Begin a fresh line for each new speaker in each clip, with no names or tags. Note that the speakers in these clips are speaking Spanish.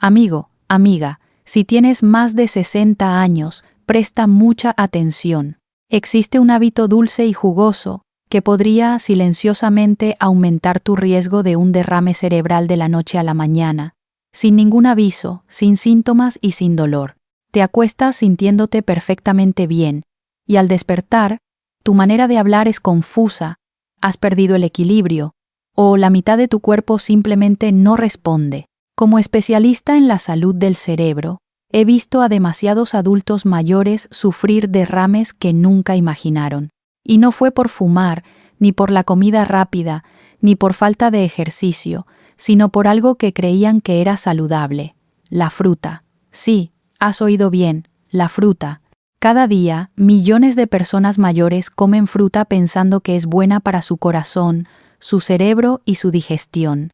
Amigo, amiga, si tienes más de 60 años, presta mucha atención. Existe un hábito dulce y jugoso que podría silenciosamente aumentar tu riesgo de un derrame cerebral de la noche a la mañana, sin ningún aviso, sin síntomas y sin dolor. Te acuestas sintiéndote perfectamente bien, y al despertar, tu manera de hablar es confusa, has perdido el equilibrio, o la mitad de tu cuerpo simplemente no responde. Como especialista en la salud del cerebro, he visto a demasiados adultos mayores sufrir derrames que nunca imaginaron. Y no fue por fumar, ni por la comida rápida, ni por falta de ejercicio, sino por algo que creían que era saludable: la fruta. Sí, has oído bien, la fruta. Cada día, millones de personas mayores comen fruta pensando que es buena para su corazón, su cerebro y su digestión.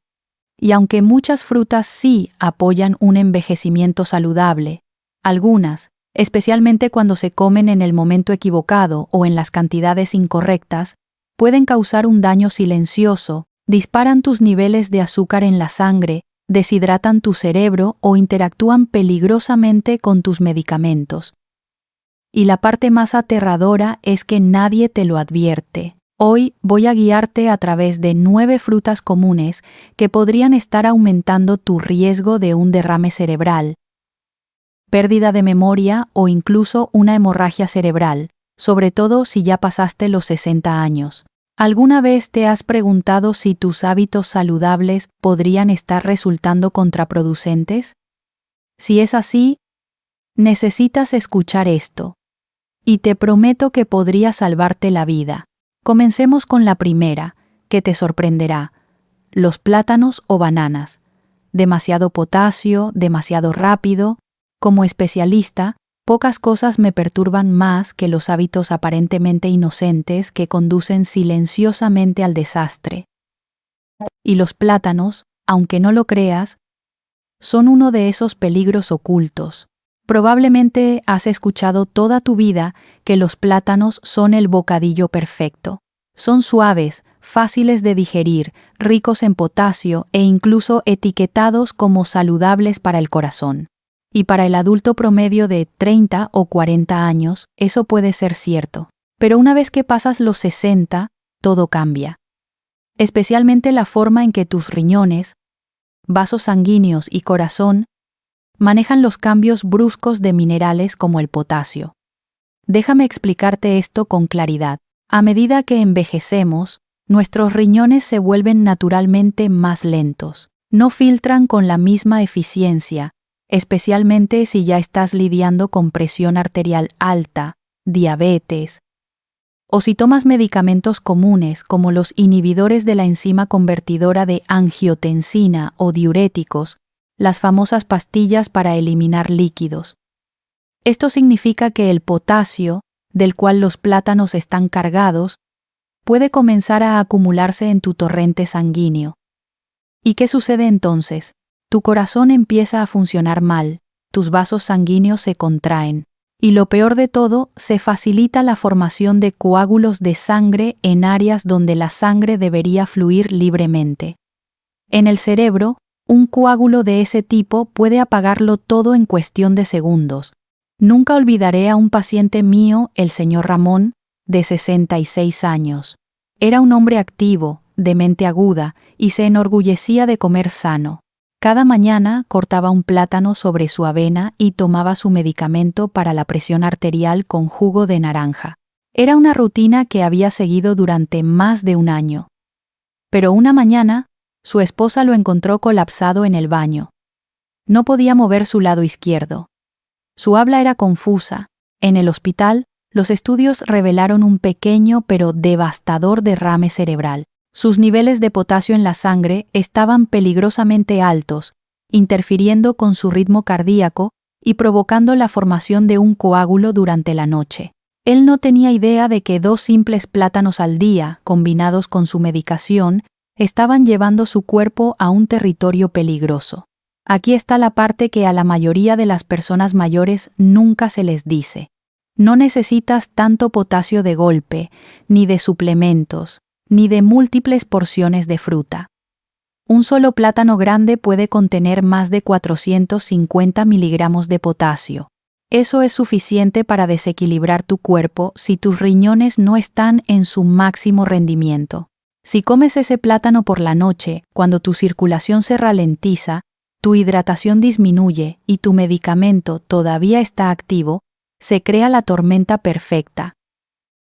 Y aunque muchas frutas sí apoyan un envejecimiento saludable, algunas, especialmente cuando se comen en el momento equivocado o en las cantidades incorrectas, pueden causar un daño silencioso, disparan tus niveles de azúcar en la sangre, deshidratan tu cerebro o interactúan peligrosamente con tus medicamentos. Y la parte más aterradora es que nadie te lo advierte. Hoy voy a guiarte a través de 9 frutas comunes que podrían estar aumentando tu riesgo de un derrame cerebral, pérdida de memoria o incluso una hemorragia cerebral, sobre todo si ya pasaste los 60 años. ¿Alguna vez te has preguntado si tus hábitos saludables podrían estar resultando contraproducentes? Si es así, necesitas escuchar esto. Y te prometo que podría salvarte la vida. Comencemos con la primera, que te sorprenderá: los plátanos o bananas. Demasiado potasio, demasiado rápido. Como especialista, pocas cosas me perturban más que los hábitos aparentemente inocentes que conducen silenciosamente al desastre. Y los plátanos, aunque no lo creas, son uno de esos peligros ocultos. Probablemente has escuchado toda tu vida que los plátanos son el bocadillo perfecto. Son suaves, fáciles de digerir, ricos en potasio e incluso etiquetados como saludables para el corazón. Y para el adulto promedio de 30 o 40 años, eso puede ser cierto. Pero una vez que pasas los 60, todo cambia. Especialmente la forma en que tus riñones, vasos sanguíneos y corazón manejan los cambios bruscos de minerales como el potasio. Déjame explicarte esto con claridad. A medida que envejecemos, nuestros riñones se vuelven naturalmente más lentos. No filtran con la misma eficiencia, especialmente si ya estás lidiando con presión arterial alta, diabetes, o si tomas medicamentos comunes como los inhibidores de la enzima convertidora de angiotensina o diuréticos, las famosas pastillas para eliminar líquidos. Esto significa que el potasio, del cual los plátanos están cargados, puede comenzar a acumularse en tu torrente sanguíneo. ¿Y qué sucede entonces? Tu corazón empieza a funcionar mal, tus vasos sanguíneos se contraen, y lo peor de todo, se facilita la formación de coágulos de sangre en áreas donde la sangre debería fluir libremente. En el cerebro, un coágulo de ese tipo puede apagarlo todo en cuestión de segundos. Nunca olvidaré a un paciente mío, el señor Ramón, de 66 años. Era un hombre activo, de mente aguda, y se enorgullecía de comer sano. Cada mañana cortaba un plátano sobre su avena y tomaba su medicamento para la presión arterial con jugo de naranja. Era una rutina que había seguido durante más de un año. Pero una mañana, su esposa lo encontró colapsado en el baño. No podía mover su lado izquierdo. Su habla era confusa. En el hospital, los estudios revelaron un pequeño pero devastador derrame cerebral. Sus niveles de potasio en la sangre estaban peligrosamente altos, interfiriendo con su ritmo cardíaco y provocando la formación de un coágulo durante la noche. Él no tenía idea de que 2 simples plátanos al día, combinados con su medicación, estaban llevando su cuerpo a un territorio peligroso. Aquí está la parte que a la mayoría de las personas mayores nunca se les dice. No necesitas tanto potasio de golpe, ni de suplementos, ni de múltiples porciones de fruta. Un solo plátano grande puede contener más de 450 miligramos de potasio. Eso es suficiente para desequilibrar tu cuerpo si tus riñones no están en su máximo rendimiento. Si comes ese plátano por la noche, cuando tu circulación se ralentiza, tu hidratación disminuye y tu medicamento todavía está activo, se crea la tormenta perfecta.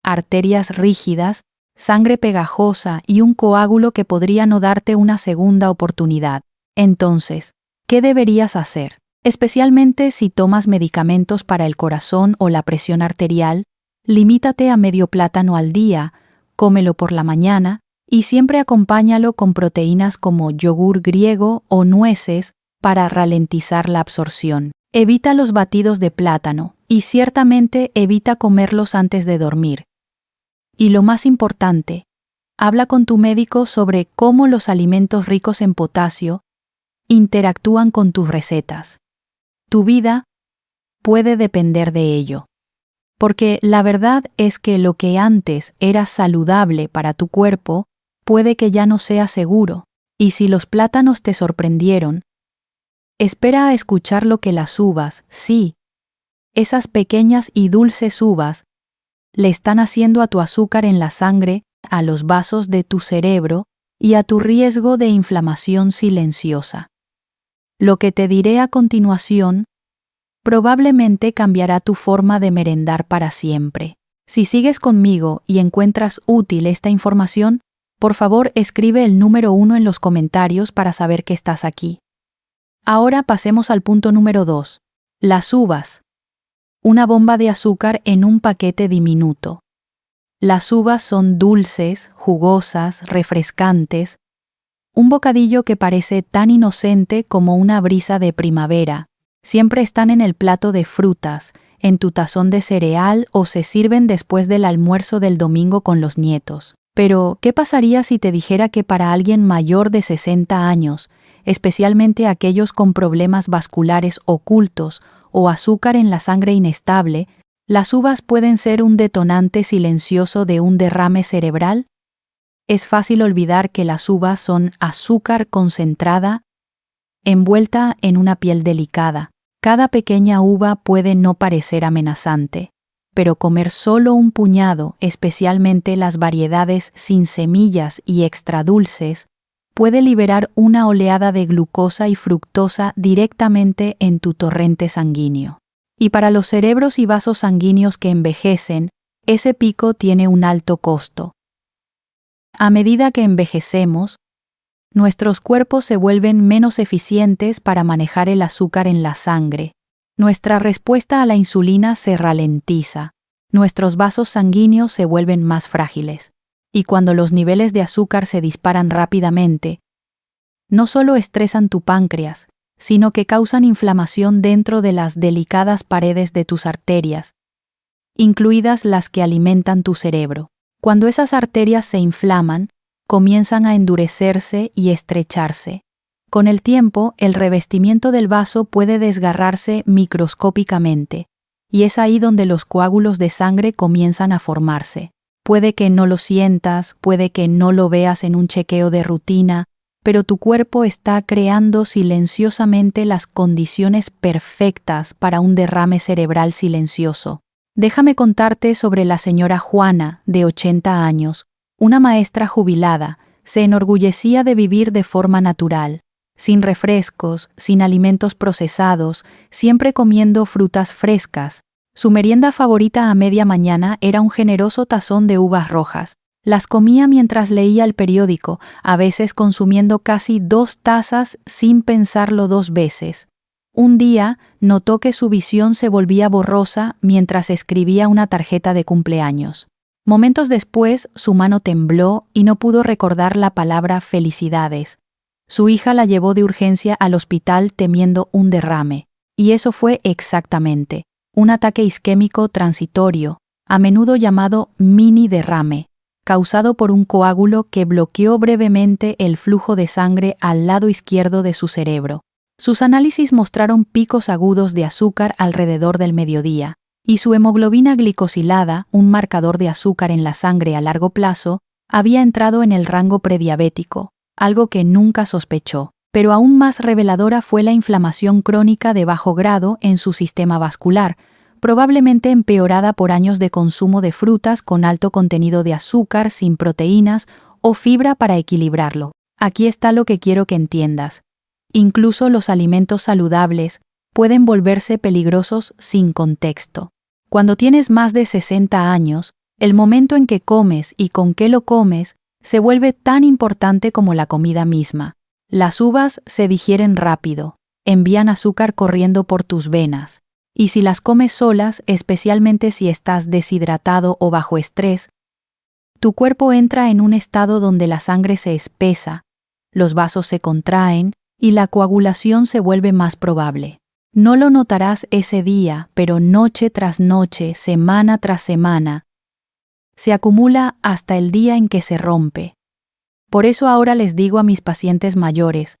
Arterias rígidas, sangre pegajosa y un coágulo que podría no darte una segunda oportunidad. Entonces, ¿qué deberías hacer? Especialmente si tomas medicamentos para el corazón o la presión arterial, limítate a medio plátano al día, cómelo por la mañana y siempre acompáñalo con proteínas como yogur griego o nueces para ralentizar la absorción. Evita los batidos de plátano y ciertamente evita comerlos antes de dormir. Y lo más importante, habla con tu médico sobre cómo los alimentos ricos en potasio interactúan con tus recetas. Tu vida puede depender de ello. Porque la verdad es que lo que antes era saludable para tu cuerpo puede que ya no sea seguro. Y si los plátanos te sorprendieron, espera a escuchar lo que las uvas, sí, esas pequeñas y dulces uvas, le están haciendo a tu azúcar en la sangre, a los vasos de tu cerebro y a tu riesgo de inflamación silenciosa. Lo que te diré a continuación probablemente cambiará tu forma de merendar para siempre. Si sigues conmigo y encuentras útil esta información, por favor escribe el número 1 en los comentarios para saber que estás aquí. Ahora pasemos al punto número 2. Las uvas. Una bomba de azúcar en un paquete diminuto. Las uvas son dulces, jugosas, refrescantes, un bocadillo que parece tan inocente como una brisa de primavera. Siempre están en el plato de frutas, en tu tazón de cereal o se sirven después del almuerzo del domingo con los nietos. Pero, ¿qué pasaría si te dijera que para alguien mayor de 60 años, especialmente aquellos con problemas vasculares ocultos o azúcar en la sangre inestable, las uvas pueden ser un detonante silencioso de un derrame cerebral? Es fácil olvidar que las uvas son azúcar concentrada, envuelta en una piel delicada. Cada pequeña uva puede no parecer amenazante, pero comer solo un puñado, especialmente las variedades sin semillas y extra dulces, puede liberar una oleada de glucosa y fructosa directamente en tu torrente sanguíneo. Y para los cerebros y vasos sanguíneos que envejecen, ese pico tiene un alto costo. A medida que envejecemos, nuestros cuerpos se vuelven menos eficientes para manejar el azúcar en la sangre. Nuestra respuesta a la insulina se ralentiza. Nuestros vasos sanguíneos se vuelven más frágiles. Y cuando los niveles de azúcar se disparan rápidamente, no solo estresan tu páncreas, sino que causan inflamación dentro de las delicadas paredes de tus arterias, incluidas las que alimentan tu cerebro. Cuando esas arterias se inflaman, comienzan a endurecerse y estrecharse. Con el tiempo, el revestimiento del vaso puede desgarrarse microscópicamente, y es ahí donde los coágulos de sangre comienzan a formarse. Puede que no lo sientas, puede que no lo veas en un chequeo de rutina, pero tu cuerpo está creando silenciosamente las condiciones perfectas para un derrame cerebral silencioso. Déjame contarte sobre la señora Juana, de 80 años, una maestra jubilada. Se enorgullecía de vivir de forma natural, sin refrescos, sin alimentos procesados, siempre comiendo frutas frescas. Su merienda favorita a media mañana era un generoso tazón de uvas rojas. Las comía mientras leía el periódico, a veces consumiendo casi 2 tazas sin pensarlo 2 veces. Un día notó que su visión se volvía borrosa mientras escribía una tarjeta de cumpleaños. Momentos después, su mano tembló y no pudo recordar la palabra felicidades. Su hija la llevó de urgencia al hospital temiendo un derrame. Y eso fue exactamente un ataque isquémico transitorio, a menudo llamado mini derrame, causado por un coágulo que bloqueó brevemente el flujo de sangre al lado izquierdo de su cerebro. Sus análisis mostraron picos agudos de azúcar alrededor del mediodía, y su hemoglobina glicosilada, un marcador de azúcar en la sangre a largo plazo, había entrado en el rango prediabético, algo que nunca sospechó. Pero aún más reveladora fue la inflamación crónica de bajo grado en su sistema vascular, probablemente empeorada por años de consumo de frutas con alto contenido de azúcar, sin proteínas o fibra para equilibrarlo. Aquí está lo que quiero que entiendas. Incluso los alimentos saludables pueden volverse peligrosos sin contexto. Cuando tienes más de 60 años, el momento en que comes y con qué lo comes se vuelve tan importante como la comida misma. Las uvas se digieren rápido, envían azúcar corriendo por tus venas, y si las comes solas, especialmente si estás deshidratado o bajo estrés, tu cuerpo entra en un estado donde la sangre se espesa, los vasos se contraen y la coagulación se vuelve más probable. No lo notarás ese día, pero noche tras noche, semana tras semana, se acumula hasta el día en que se rompe. Por eso ahora les digo a mis pacientes mayores,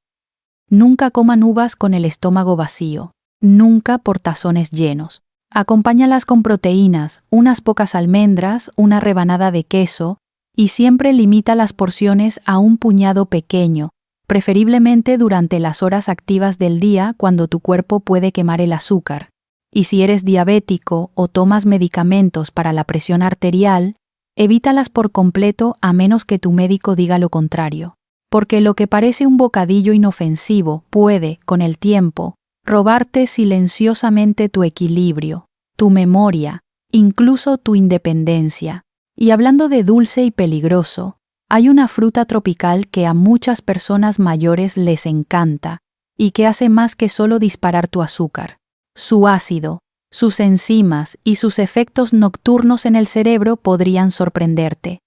nunca coman uvas con el estómago vacío, nunca por tazones llenos. Acompáñalas con proteínas, unas pocas almendras, una rebanada de queso, y siempre limita las porciones a un puñado pequeño, preferiblemente durante las horas activas del día cuando tu cuerpo puede quemar el azúcar. Y si eres diabético o tomas medicamentos para la presión arterial, evítalas por completo a menos que tu médico diga lo contrario. Porque lo que parece un bocadillo inofensivo puede, con el tiempo, robarte silenciosamente tu equilibrio, tu memoria, incluso tu independencia. Y hablando de dulce y peligroso, hay una fruta tropical que a muchas personas mayores les encanta y que hace más que solo disparar tu azúcar. Su ácido, sus enzimas y sus efectos nocturnos en el cerebro podrían sorprenderte.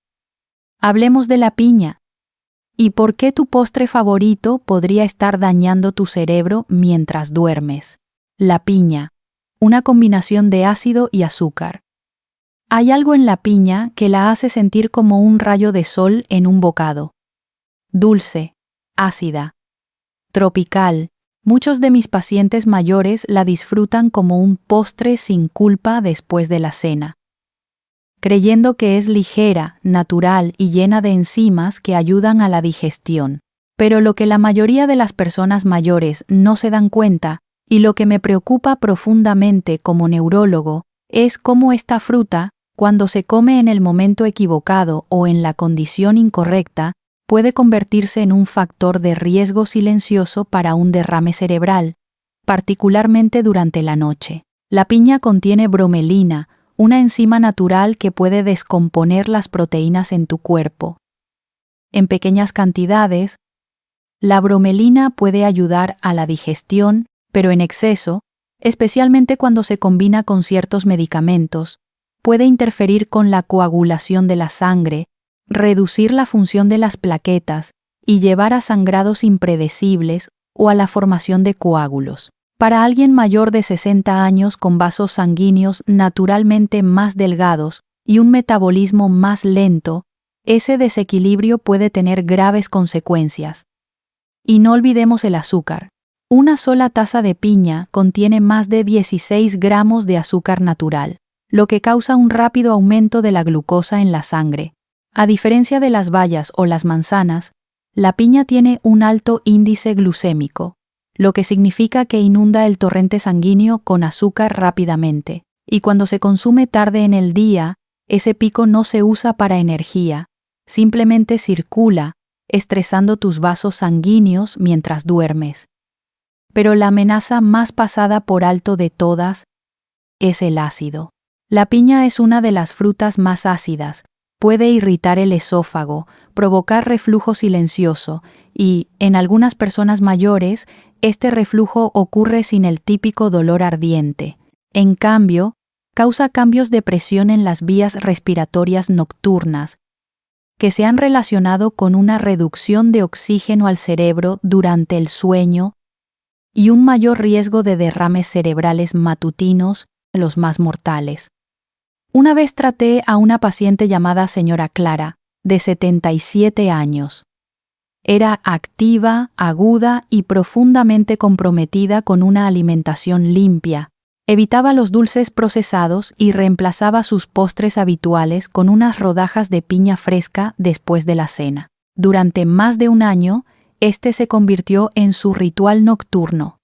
Hablemos de la piña. ¿Y por qué tu postre favorito podría estar dañando tu cerebro mientras duermes? La piña, una combinación de ácido y azúcar. Hay algo en la piña que la hace sentir como un rayo de sol en un bocado. Dulce, ácida, tropical. Muchos de mis pacientes mayores la disfrutan como un postre sin culpa después de la cena, creyendo que es ligera, natural y llena de enzimas que ayudan a la digestión. Pero lo que la mayoría de las personas mayores no se dan cuenta, y lo que me preocupa profundamente como neurólogo, es cómo esta fruta, cuando se come en el momento equivocado o en la condición incorrecta, puede convertirse en un factor de riesgo silencioso para un derrame cerebral, particularmente durante la noche. La piña contiene bromelina, una enzima natural que puede descomponer las proteínas en tu cuerpo. En pequeñas cantidades, la bromelina puede ayudar a la digestión, pero en exceso, especialmente cuando se combina con ciertos medicamentos, puede interferir con la coagulación de la sangre, reducir la función de las plaquetas y llevar a sangrados impredecibles o a la formación de coágulos. Para alguien mayor de 60 años con vasos sanguíneos naturalmente más delgados y un metabolismo más lento, ese desequilibrio puede tener graves consecuencias. Y no olvidemos el azúcar. Una sola taza de piña contiene más de 16 gramos de azúcar natural, lo que causa un rápido aumento de la glucosa en la sangre. A diferencia de las bayas o las manzanas, la piña tiene un alto índice glucémico, lo que significa que inunda el torrente sanguíneo con azúcar rápidamente, y cuando se consume tarde en el día, ese pico no se usa para energía, simplemente circula, estresando tus vasos sanguíneos mientras duermes. Pero la amenaza más pasada por alto de todas es el ácido. La piña es una de las frutas más ácidas, puede irritar el esófago, provocar reflujo silencioso y, en algunas personas mayores, este reflujo ocurre sin el típico dolor ardiente. En cambio, causa cambios de presión en las vías respiratorias nocturnas, que se han relacionado con una reducción de oxígeno al cerebro durante el sueño y un mayor riesgo de derrames cerebrales matutinos, los más mortales. Una vez traté a una paciente llamada señora Clara, de 77 años. Era activa, aguda y profundamente comprometida con una alimentación limpia. Evitaba los dulces procesados y reemplazaba sus postres habituales con unas rodajas de piña fresca después de la cena. Durante más de un año, este se convirtió en su ritual nocturno.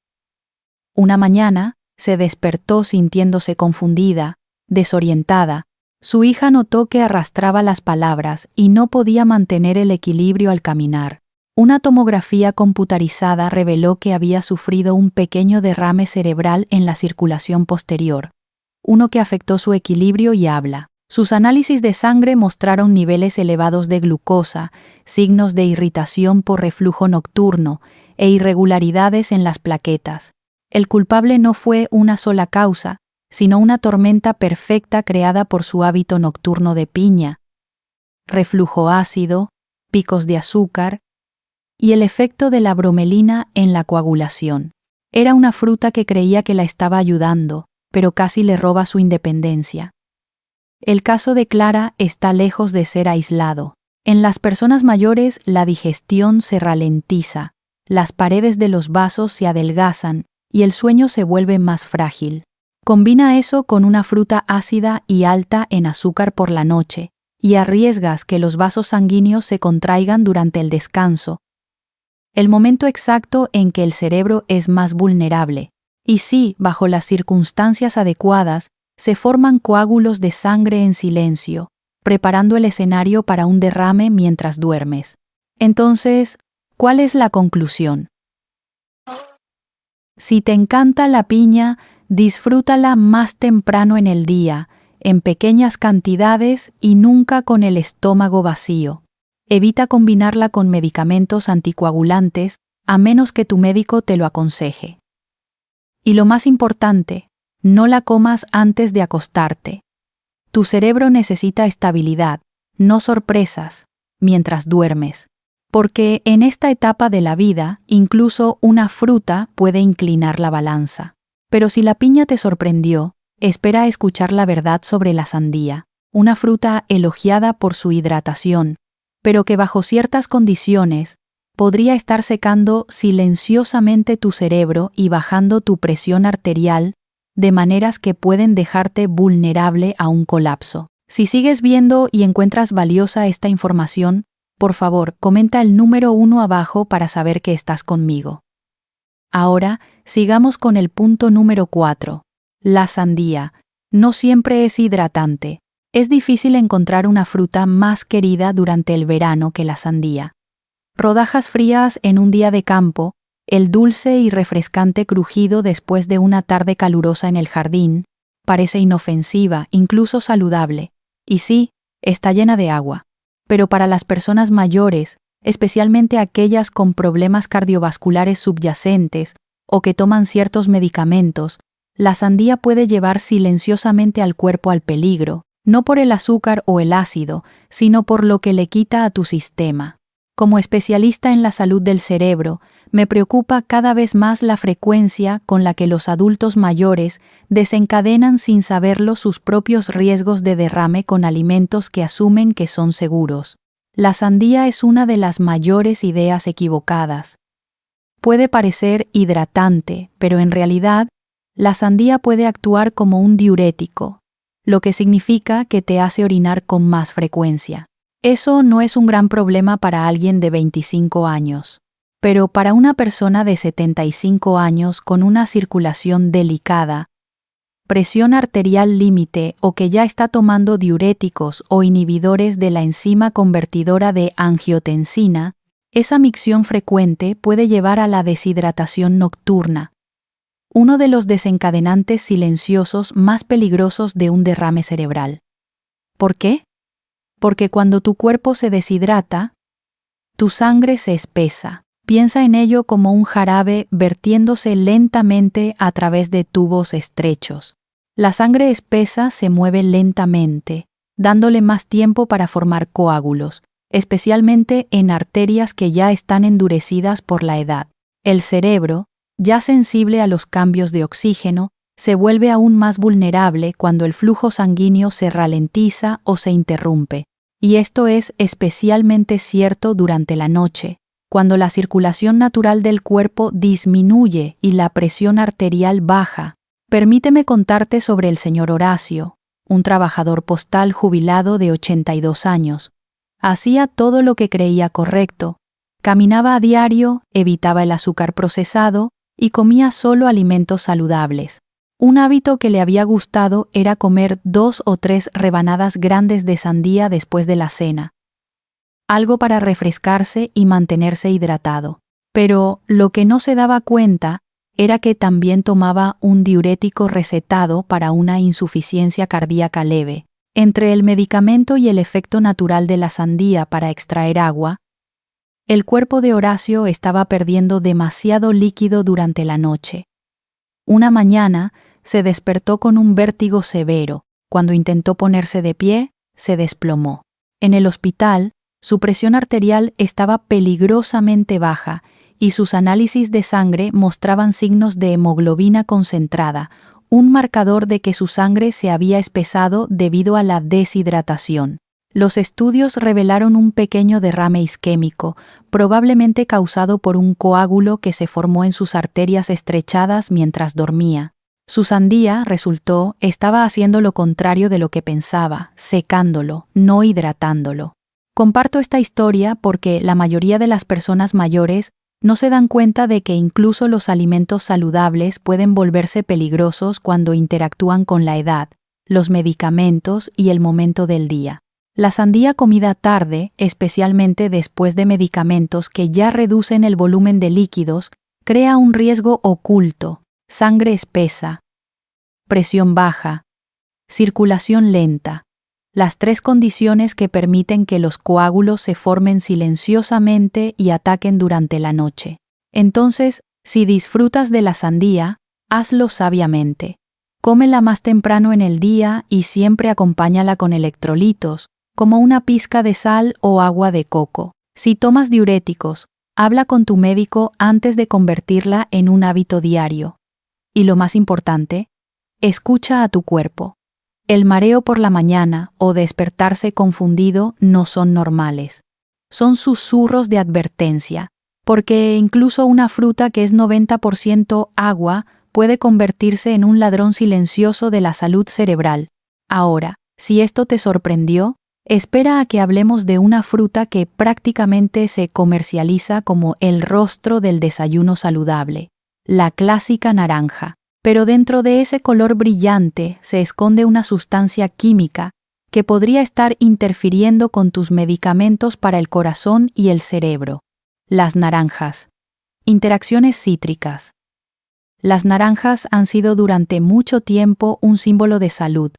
Una mañana, se despertó sintiéndose confundida, desorientada. Su hija notó que arrastraba las palabras y no podía mantener el equilibrio al caminar. Una tomografía computarizada reveló que había sufrido un pequeño derrame cerebral en la circulación posterior, uno que afectó su equilibrio y habla. Sus análisis de sangre mostraron niveles elevados de glucosa, signos de irritación por reflujo nocturno e irregularidades en las plaquetas. El culpable no fue una sola causa, sino una tormenta perfecta creada por su hábito nocturno de piña, reflujo ácido, picos de azúcar y el efecto de la bromelina en la coagulación. Era una fruta que creía que la estaba ayudando, pero casi le roba su independencia. El caso de Clara está lejos de ser aislado. En las personas mayores la digestión se ralentiza, las paredes de los vasos se adelgazan y el sueño se vuelve más frágil. Combina eso con una fruta ácida y alta en azúcar por la noche, y arriesgas que los vasos sanguíneos se contraigan durante el descanso, el momento exacto en que el cerebro es más vulnerable. Y sí, bajo las circunstancias adecuadas, se forman coágulos de sangre en silencio, preparando el escenario para un derrame mientras duermes. Entonces, ¿cuál es la conclusión? Si te encanta la piña, disfrútala más temprano en el día, en pequeñas cantidades y nunca con el estómago vacío. Evita combinarla con medicamentos anticoagulantes, a menos que tu médico te lo aconseje. Y lo más importante, no la comas antes de acostarte. Tu cerebro necesita estabilidad, no sorpresas, mientras duermes. Porque en esta etapa de la vida, incluso una fruta puede inclinar la balanza. Pero si la piña te sorprendió, espera a escuchar la verdad sobre la sandía, una fruta elogiada por su hidratación, pero que bajo ciertas condiciones podría estar secando silenciosamente tu cerebro y bajando tu presión arterial de maneras que pueden dejarte vulnerable a un colapso. Si sigues viendo y encuentras valiosa esta información, por favor, comenta el número 1 abajo para saber que estás conmigo. Ahora, sigamos con el punto número 4. La sandía. No siempre es hidratante. Es difícil encontrar una fruta más querida durante el verano que la sandía. Rodajas frías en un día de campo, el dulce y refrescante crujido después de una tarde calurosa en el jardín, parece inofensiva, incluso saludable. Y sí, está llena de agua. Pero para las personas mayores, especialmente aquellas con problemas cardiovasculares subyacentes o que toman ciertos medicamentos, la sandía puede llevar silenciosamente al cuerpo al peligro, no por el azúcar o el ácido, sino por lo que le quita a tu sistema. Como especialista en la salud del cerebro, me preocupa cada vez más la frecuencia con la que los adultos mayores desencadenan sin saberlo sus propios riesgos de derrame con alimentos que asumen que son seguros. La sandía es una de las mayores ideas equivocadas. Puede parecer hidratante, pero en realidad, la sandía puede actuar como un diurético, lo que significa que te hace orinar con más frecuencia. Eso no es un gran problema para alguien de 25 años, pero para una persona de 75 años con una circulación delicada, presión arterial límite o que ya está tomando diuréticos o inhibidores de la enzima convertidora de angiotensina, esa micción frecuente puede llevar a la deshidratación nocturna, uno de los desencadenantes silenciosos más peligrosos de un derrame cerebral. ¿Por qué? Porque cuando tu cuerpo se deshidrata, tu sangre se espesa. Piensa en ello como un jarabe vertiéndose lentamente a través de tubos estrechos. La sangre espesa se mueve lentamente, dándole más tiempo para formar coágulos, especialmente en arterias que ya están endurecidas por la edad. El cerebro, ya sensible a los cambios de oxígeno, se vuelve aún más vulnerable cuando el flujo sanguíneo se ralentiza o se interrumpe. Y esto es especialmente cierto durante la noche, cuando la circulación natural del cuerpo disminuye y la presión arterial baja. Permíteme contarte sobre el señor Horacio, un trabajador postal jubilado de 82 años. Hacía todo lo que creía correcto. Caminaba a diario, evitaba el azúcar procesado y comía solo alimentos saludables. Un hábito que le había gustado era comer 2 o 3 rebanadas grandes de sandía después de la cena. Algo para refrescarse y mantenerse hidratado. Pero lo que no se daba cuenta era que también tomaba un diurético recetado para una insuficiencia cardíaca leve. Entre el medicamento y el efecto natural de la sandía para extraer agua, el cuerpo de Horacio estaba perdiendo demasiado líquido durante la noche. Una mañana se despertó con un vértigo severo. Cuando intentó ponerse de pie, se desplomó. En el hospital, su presión arterial estaba peligrosamente baja y sus análisis de sangre mostraban signos de hemoglobina concentrada, un marcador de que su sangre se había espesado debido a la deshidratación. Los estudios revelaron un pequeño derrame isquémico, probablemente causado por un coágulo que se formó en sus arterias estrechadas mientras dormía. Su sandía, resultó, estaba haciendo lo contrario de lo que pensaba, secándolo, no hidratándolo. Comparto esta historia porque la mayoría de las personas mayores no se dan cuenta de que incluso los alimentos saludables pueden volverse peligrosos cuando interactúan con la edad, los medicamentos y el momento del día. La sandía comida tarde, especialmente después de medicamentos que ya reducen el volumen de líquidos, crea un riesgo oculto: sangre espesa, presión baja, circulación lenta. Las 3 condiciones que permiten que los coágulos se formen silenciosamente y ataquen durante la noche. Entonces, si disfrutas de la sandía, hazlo sabiamente. Cómela más temprano en el día y siempre acompáñala con electrolitos, como una pizca de sal o agua de coco. Si tomas diuréticos, habla con tu médico antes de convertirla en un hábito diario. Y lo más importante, escucha a tu cuerpo. El mareo por la mañana o despertarse confundido no son normales. Son susurros de advertencia, porque incluso una fruta que es 90% agua puede convertirse en un ladrón silencioso de la salud cerebral. Ahora, si esto te sorprendió, espera a que hablemos de una fruta que prácticamente se comercializa como el rostro del desayuno saludable, la clásica naranja. Pero dentro de ese color brillante se esconde una sustancia química que podría estar interfiriendo con tus medicamentos para el corazón y el cerebro. Las naranjas. Interacciones cítricas. Las naranjas han sido durante mucho tiempo un símbolo de salud.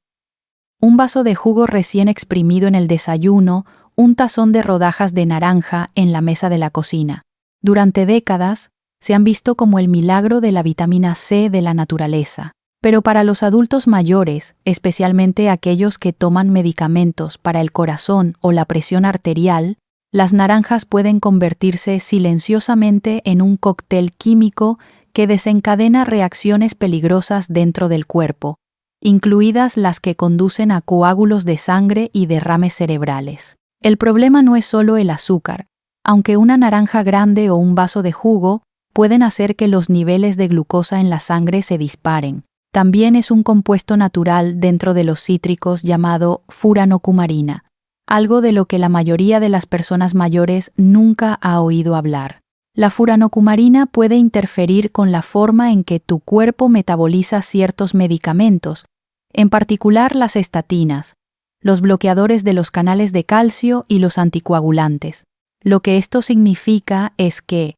Un vaso de jugo recién exprimido en el desayuno, un tazón de rodajas de naranja en la mesa de la cocina. Durante décadas, se han visto como el milagro de la vitamina C de la naturaleza. Pero para los adultos mayores, especialmente aquellos que toman medicamentos para el corazón o la presión arterial, las naranjas pueden convertirse silenciosamente en un cóctel químico que desencadena reacciones peligrosas dentro del cuerpo, incluidas las que conducen a coágulos de sangre y derrames cerebrales. El problema no es solo el azúcar, aunque una naranja grande o un vaso de jugo pueden hacer que los niveles de glucosa en la sangre se disparen. También es un compuesto natural dentro de los cítricos llamado furanocumarina, algo de lo que la mayoría de las personas mayores nunca ha oído hablar. La furanocumarina puede interferir con la forma en que tu cuerpo metaboliza ciertos medicamentos, en particular las estatinas, los bloqueadores de los canales de calcio y los anticoagulantes. Lo que esto significa es que,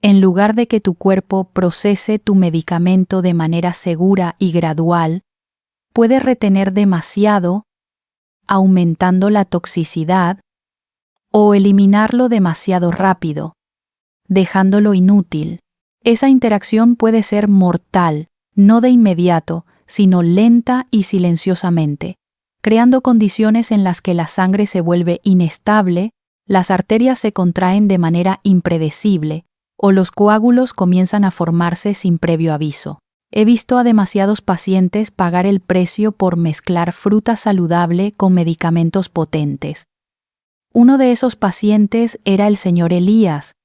en lugar de que tu cuerpo procese tu medicamento de manera segura y gradual, puede retener demasiado, aumentando la toxicidad, o eliminarlo demasiado rápido, dejándolo inútil. Esa interacción puede ser mortal, no de inmediato, sino lenta y silenciosamente, creando condiciones en las que la sangre se vuelve inestable, las arterias se contraen de manera impredecible, o los coágulos comienzan a formarse sin previo aviso. He visto a demasiados pacientes pagar el precio por mezclar fruta saludable con medicamentos potentes. Uno de esos pacientes era el señor Elías,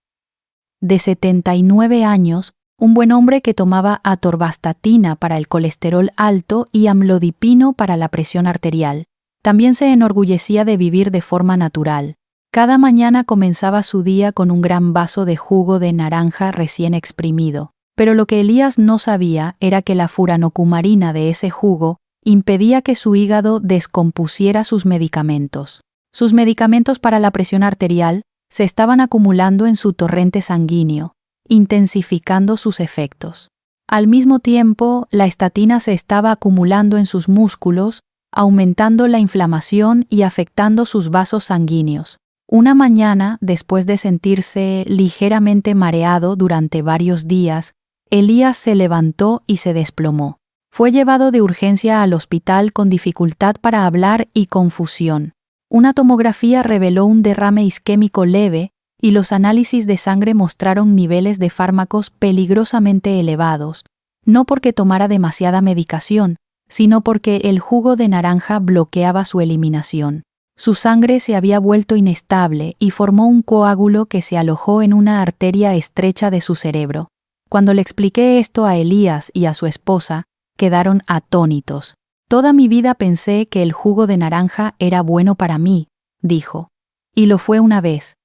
de 79 años, un buen hombre que tomaba atorvastatina para el colesterol alto y amlodipino para la presión arterial. También se enorgullecía de vivir de forma natural. Cada mañana comenzaba su día con un gran vaso de jugo de naranja recién exprimido. Pero lo que Elías no sabía era que la furanocumarina de ese jugo impedía que su hígado descompusiera sus medicamentos. Sus medicamentos para la presión arterial se estaban acumulando en su torrente sanguíneo, intensificando sus efectos. Al mismo tiempo, la estatina se estaba acumulando en sus músculos, aumentando la inflamación y afectando sus vasos sanguíneos. Una mañana, después de sentirse ligeramente mareado durante varios días, Elías se levantó y se desplomó. Fue llevado de urgencia al hospital con dificultad para hablar y confusión. Una tomografía reveló un derrame isquémico leve y los análisis de sangre mostraron niveles de fármacos peligrosamente elevados, no porque tomara demasiada medicación, sino porque el jugo de naranja bloqueaba su eliminación. Su sangre se había vuelto inestable y formó un coágulo que se alojó en una arteria estrecha de su cerebro. Cuando le expliqué esto a Elías y a su esposa, quedaron atónitos. Toda mi vida pensé que el jugo de naranja era bueno para mí, dijo, y lo fue una vez.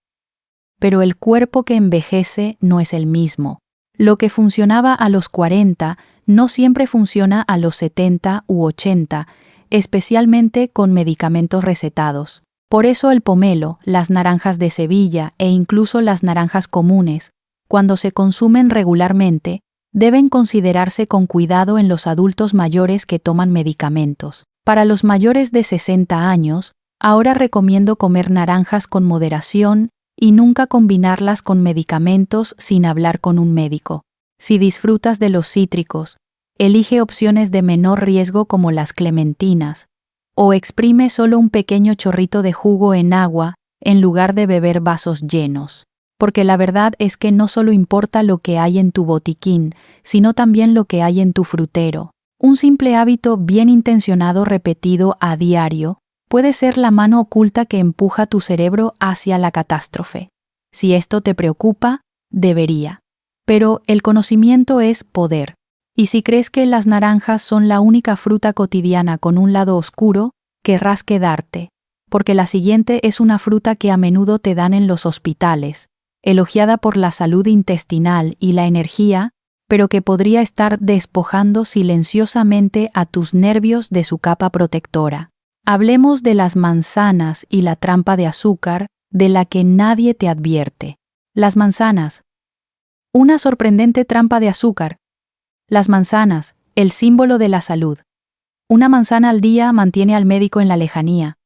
Pero el cuerpo que envejece no es el mismo. Lo que funcionaba a los 40 no siempre funciona a los 70 u 80, especialmente con medicamentos recetados. Por eso el pomelo, las naranjas de Sevilla e incluso las naranjas comunes, cuando se consumen regularmente, deben considerarse con cuidado en los adultos mayores que toman medicamentos. Para los mayores de 60 años, ahora recomiendo comer naranjas con moderación y nunca combinarlas con medicamentos sin hablar con un médico. Si disfrutas de los cítricos, elige opciones de menor riesgo como las clementinas, o exprime solo un pequeño chorrito de jugo en agua en lugar de beber vasos llenos. Porque la verdad es que no solo importa lo que hay en tu botiquín, sino también lo que hay en tu frutero. Un simple hábito bien intencionado repetido a diario puede ser la mano oculta que empuja tu cerebro hacia la catástrofe. Si esto te preocupa, debería. Pero el conocimiento es poder. Y si crees que las naranjas son la única fruta cotidiana con un lado oscuro, querrás quedarte, porque la siguiente es una fruta que a menudo te dan en los hospitales, elogiada por la salud intestinal y la energía, pero que podría estar despojando silenciosamente a tus nervios de su capa protectora. Hablemos de las manzanas y la trampa de azúcar de la que nadie te advierte. Las manzanas. Una sorprendente trampa de azúcar. Las manzanas, el símbolo de la salud. Una manzana al día mantiene al médico en la lejanía.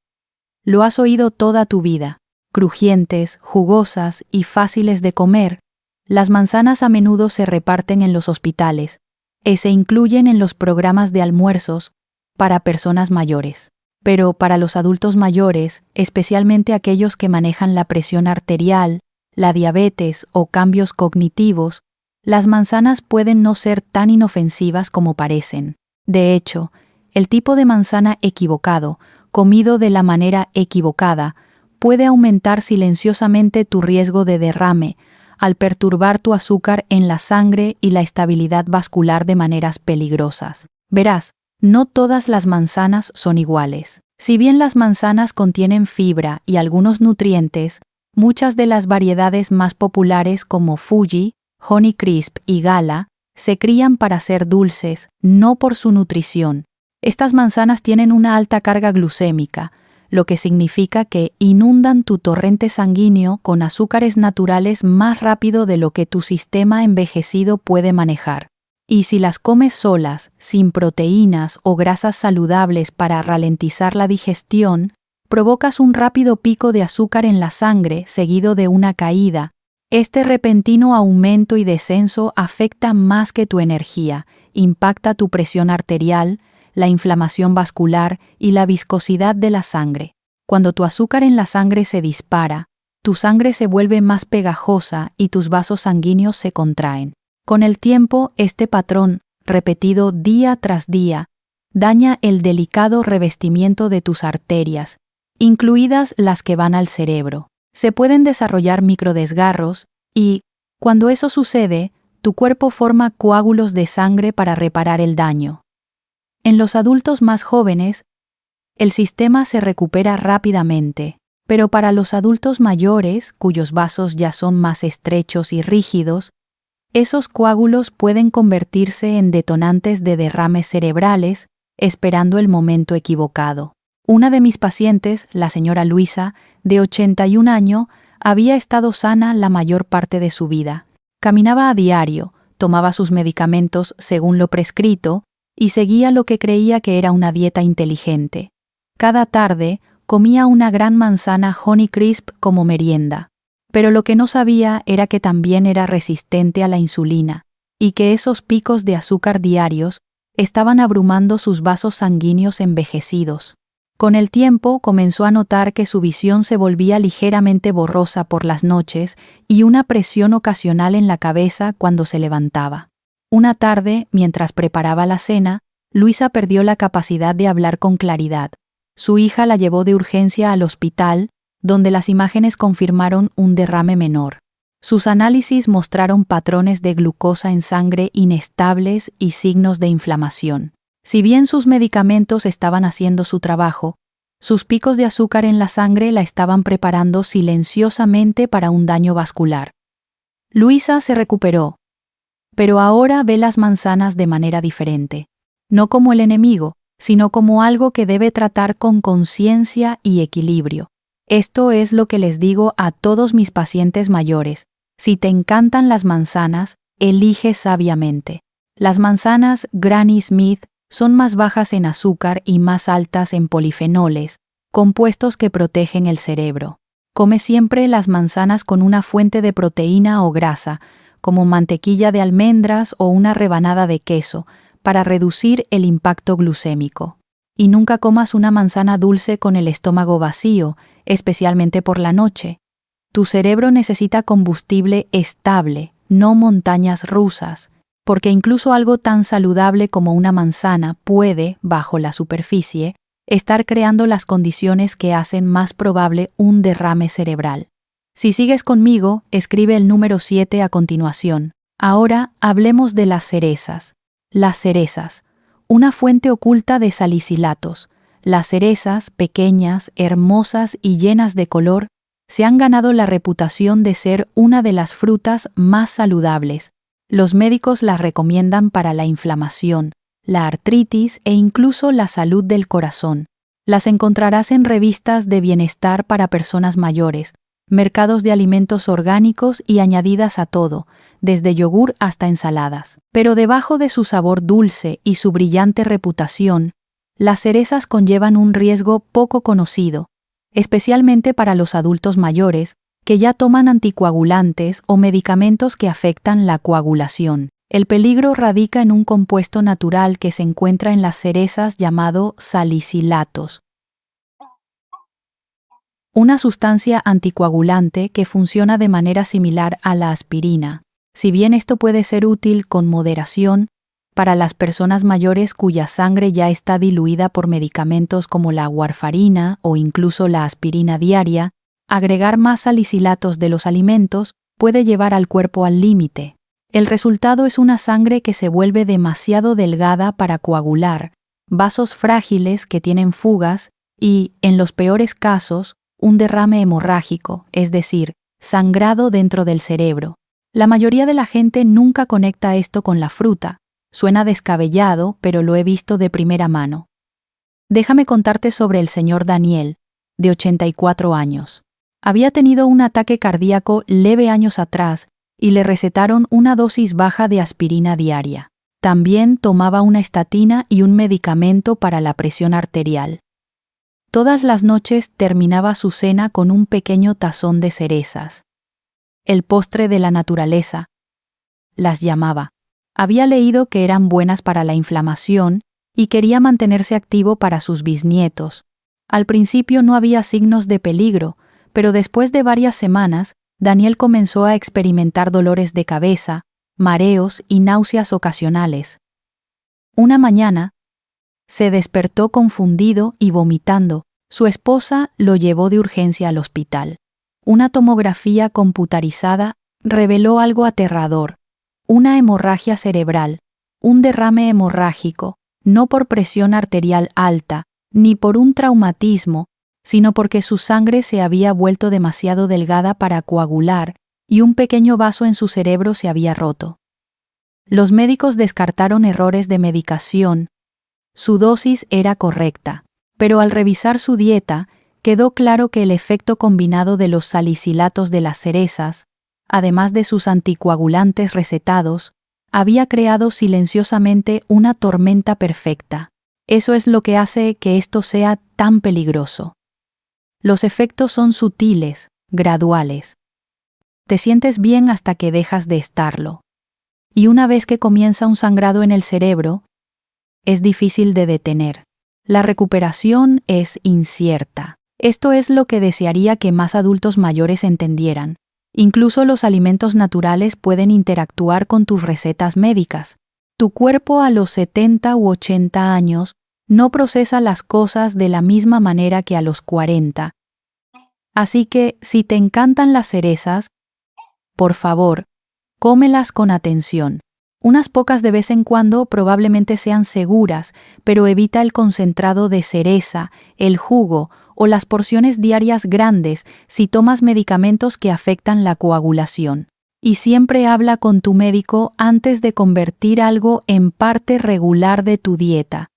Lo has oído toda tu vida. Crujientes, jugosas y fáciles de comer, las manzanas a menudo se reparten en los hospitales y se incluyen en los programas de almuerzos para personas mayores. Pero para los adultos mayores, especialmente aquellos que manejan la presión arterial, la diabetes o cambios cognitivos, las manzanas pueden no ser tan inofensivas como parecen. De hecho, el tipo de manzana equivocado, comido de la manera equivocada, puede aumentar silenciosamente tu riesgo de derrame al perturbar tu azúcar en la sangre y la estabilidad vascular de maneras peligrosas. Verás, no todas las manzanas son iguales. Si bien las manzanas contienen fibra y algunos nutrientes, muchas de las variedades más populares como Fuji, Honeycrisp y Gala se crían para ser dulces, no por su nutrición. Estas manzanas tienen una alta carga glucémica, lo que significa que inundan tu torrente sanguíneo con azúcares naturales más rápido de lo que tu sistema envejecido puede manejar. Y si las comes solas, sin proteínas o grasas saludables para ralentizar la digestión, provocas un rápido pico de azúcar en la sangre seguido de una caída. Este repentino aumento y descenso afecta más que tu energía, impacta tu presión arterial, la inflamación vascular y la viscosidad de la sangre. Cuando tu azúcar en la sangre se dispara, tu sangre se vuelve más pegajosa y tus vasos sanguíneos se contraen. Con el tiempo, este patrón, repetido día tras día, daña el delicado revestimiento de tus arterias, incluidas las que van al cerebro. Se pueden desarrollar microdesgarros y, cuando eso sucede, tu cuerpo forma coágulos de sangre para reparar el daño. En los adultos más jóvenes, el sistema se recupera rápidamente. Pero para los adultos mayores, cuyos vasos ya son más estrechos y rígidos, esos coágulos pueden convertirse en detonantes de derrames cerebrales, esperando el momento equivocado. Una de mis pacientes, la señora Luisa, de 81 años, había estado sana la mayor parte de su vida. Caminaba a diario, tomaba sus medicamentos según lo prescrito y seguía lo que creía que era una dieta inteligente. Cada tarde comía una gran manzana Honeycrisp como merienda. Pero lo que no sabía era que también era resistente a la insulina y que esos picos de azúcar diarios estaban abrumando sus vasos sanguíneos envejecidos. Con el tiempo comenzó a notar que su visión se volvía ligeramente borrosa por las noches y una presión ocasional en la cabeza cuando se levantaba. Una tarde, mientras preparaba la cena, Luisa perdió la capacidad de hablar con claridad. Su hija la llevó de urgencia al hospital, donde las imágenes confirmaron un derrame menor. Sus análisis mostraron patrones de glucosa en sangre inestables y signos de inflamación. Si bien sus medicamentos estaban haciendo su trabajo, sus picos de azúcar en la sangre la estaban preparando silenciosamente para un daño vascular. Luisa se recuperó, pero ahora ve las manzanas de manera diferente. No como el enemigo, sino como algo que debe tratar con conciencia y equilibrio. Esto es lo que les digo a todos mis pacientes mayores. Si te encantan las manzanas, elige sabiamente. Las manzanas Granny Smith son más bajas en azúcar y más altas en polifenoles, compuestos que protegen el cerebro. Come siempre las manzanas con una fuente de proteína o grasa, como mantequilla de almendras o una rebanada de queso, para reducir el impacto glucémico. Y nunca comas una manzana dulce con el estómago vacío, especialmente por la noche. Tu cerebro necesita combustible estable, no montañas rusas, porque incluso algo tan saludable como una manzana puede, bajo la superficie, estar creando las condiciones que hacen más probable un derrame cerebral. Si sigues conmigo, escribe el número 7 a continuación. Ahora hablemos de las cerezas. Las cerezas, una fuente oculta de salicilatos. Las cerezas, pequeñas, hermosas y llenas de color, se han ganado la reputación de ser una de las frutas más saludables. Los médicos las recomiendan para la inflamación, la artritis e incluso la salud del corazón. Las encontrarás en revistas de bienestar para personas mayores, mercados de alimentos orgánicos y añadidas a todo, desde yogur hasta ensaladas. Pero debajo de su sabor dulce y su brillante reputación, las cerezas conllevan un riesgo poco conocido, especialmente para los adultos mayores que ya toman anticoagulantes o medicamentos que afectan la coagulación. El peligro radica en un compuesto natural que se encuentra en las cerezas llamado salicilatos, una sustancia anticoagulante que funciona de manera similar a la aspirina. Si bien esto puede ser útil con moderación para las personas mayores cuya sangre ya está diluida por medicamentos como la warfarina o incluso la aspirina diaria, agregar más salicilatos de los alimentos puede llevar al cuerpo al límite. El resultado es una sangre que se vuelve demasiado delgada para coagular, vasos frágiles que tienen fugas y, en los peores casos, un derrame hemorrágico, es decir, sangrado dentro del cerebro. La mayoría de la gente nunca conecta esto con la fruta. Suena descabellado, pero lo he visto de primera mano. Déjame contarte sobre el señor Daniel, de 84 años. Había tenido un ataque cardíaco leve años atrás y le recetaron una dosis baja de aspirina diaria. También tomaba una estatina y un medicamento para la presión arterial. Todas las noches terminaba su cena con un pequeño tazón de cerezas. El postre de la naturaleza, las llamaba. Había leído que eran buenas para la inflamación y quería mantenerse activo para sus bisnietos. Al principio no había signos de peligro, pero después de varias semanas, Daniel comenzó a experimentar dolores de cabeza, mareos y náuseas ocasionales. Una mañana, se despertó confundido y vomitando. Su esposa lo llevó de urgencia al hospital. Una tomografía computarizada reveló algo aterrador: una hemorragia cerebral, un derrame hemorrágico, no por presión arterial alta, ni por un traumatismo, sino porque su sangre se había vuelto demasiado delgada para coagular y un pequeño vaso en su cerebro se había roto. Los médicos descartaron errores de medicación. Su dosis era correcta, pero al revisar su dieta, quedó claro que el efecto combinado de los salicilatos de las cerezas, además de sus anticoagulantes recetados, había creado silenciosamente una tormenta perfecta. Eso es lo que hace que esto sea tan peligroso. Los efectos son sutiles, graduales. Te sientes bien hasta que dejas de estarlo. Y una vez que comienza un sangrado en el cerebro, es difícil de detener. La recuperación es incierta. Esto es lo que desearía que más adultos mayores entendieran. Incluso los alimentos naturales pueden interactuar con tus recetas médicas. Tu cuerpo a los 70 u 80 años no procesa las cosas de la misma manera que a los 40. Así que, si te encantan las cerezas, por favor, cómelas con atención. Unas pocas de vez en cuando probablemente sean seguras, pero evita el concentrado de cereza, el jugo o las porciones diarias grandes si tomas medicamentos que afectan la coagulación. Y siempre habla con tu médico antes de convertir algo en parte regular de tu dieta.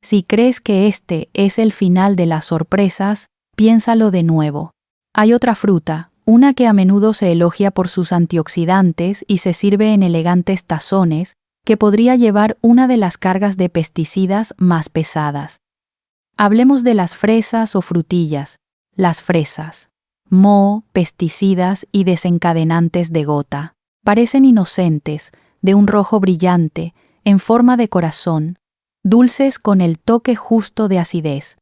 Si crees que este es el final de las sorpresas, piénsalo de nuevo. Hay otra fruta, una que a menudo se elogia por sus antioxidantes y se sirve en elegantes tazones, que podría llevar una de las cargas de pesticidas más pesadas. Hablemos de las fresas o frutillas. Las fresas. Moho, pesticidas y desencadenantes de gota. Parecen inocentes, de un rojo brillante, en forma de corazón, dulces con el toque justo de acidez.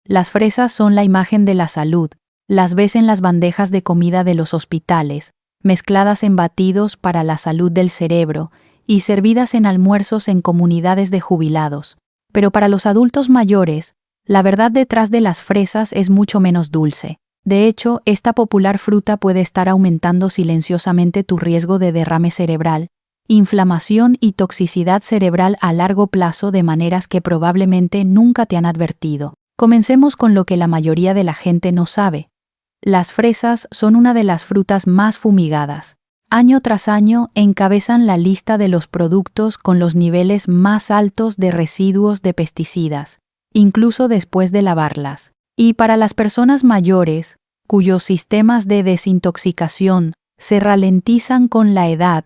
Las fresas son la imagen de la salud. Las ves en las bandejas de comida de los hospitales, mezcladas en batidos para la salud del cerebro y servidas en almuerzos en comunidades de jubilados. Pero para los adultos mayores, la verdad detrás de las fresas es mucho menos dulce. De hecho, esta popular fruta puede estar aumentando silenciosamente tu riesgo de derrame cerebral, inflamación y toxicidad cerebral a largo plazo de maneras que probablemente nunca te han advertido. Comencemos con lo que la mayoría de la gente no sabe. Las fresas son una de las frutas más fumigadas. Año tras año encabezan la lista de los productos con los niveles más altos de residuos de pesticidas, incluso después de lavarlas. Y para las personas mayores, cuyos sistemas de desintoxicación se ralentizan con la edad,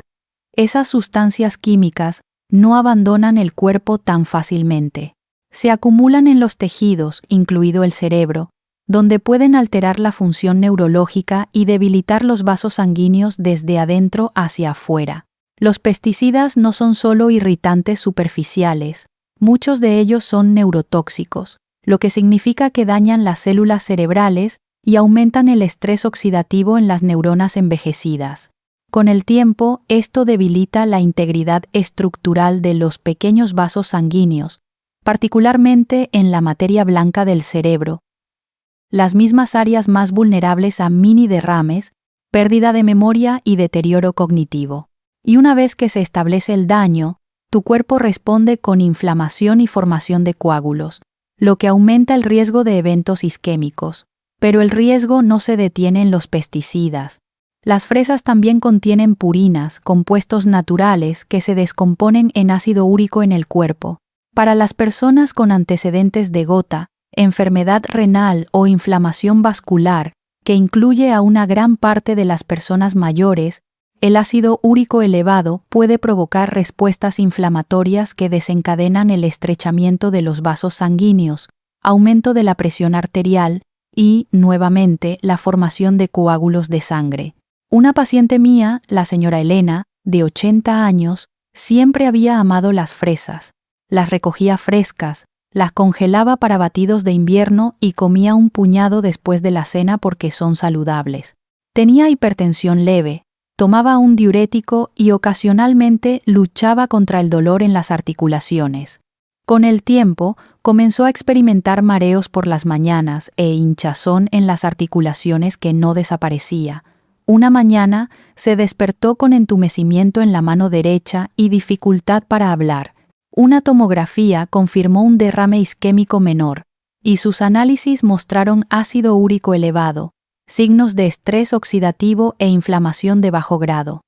esas sustancias químicas no abandonan el cuerpo tan fácilmente. Se acumulan en los tejidos, incluido el cerebro, donde pueden alterar la función neurológica y debilitar los vasos sanguíneos desde adentro hacia afuera. Los pesticidas no son solo irritantes superficiales, muchos de ellos son neurotóxicos, lo que significa que dañan las células cerebrales y aumentan el estrés oxidativo en las neuronas envejecidas. Con el tiempo, esto debilita la integridad estructural de los pequeños vasos sanguíneos, particularmente en la materia blanca del cerebro, las mismas áreas más vulnerables a mini derrames, pérdida de memoria y deterioro cognitivo. Y una vez que se establece el daño, tu cuerpo responde con inflamación y formación de coágulos, lo que aumenta el riesgo de eventos isquémicos. Pero el riesgo no se detiene en los pesticidas. Las fresas también contienen purinas, compuestos naturales que se descomponen en ácido úrico en el cuerpo. Para las personas con antecedentes de gota, enfermedad renal o inflamación vascular, que incluye a una gran parte de las personas mayores, el ácido úrico elevado puede provocar respuestas inflamatorias que desencadenan el estrechamiento de los vasos sanguíneos, aumento de la presión arterial y, nuevamente, la formación de coágulos de sangre. Una paciente mía, la señora Elena, de 80 años, siempre había amado las fresas. Las recogía frescas, las congelaba para batidos de invierno y comía un puñado después de la cena porque son saludables. Tenía hipertensión leve, tomaba un diurético y ocasionalmente luchaba contra el dolor en las articulaciones. Con el tiempo, comenzó a experimentar mareos por las mañanas e hinchazón en las articulaciones que no desaparecía. Una mañana se despertó con entumecimiento en la mano derecha y dificultad para hablar. Una tomografía confirmó un derrame isquémico menor, y sus análisis mostraron ácido úrico elevado, signos de estrés oxidativo e inflamación de bajo grado.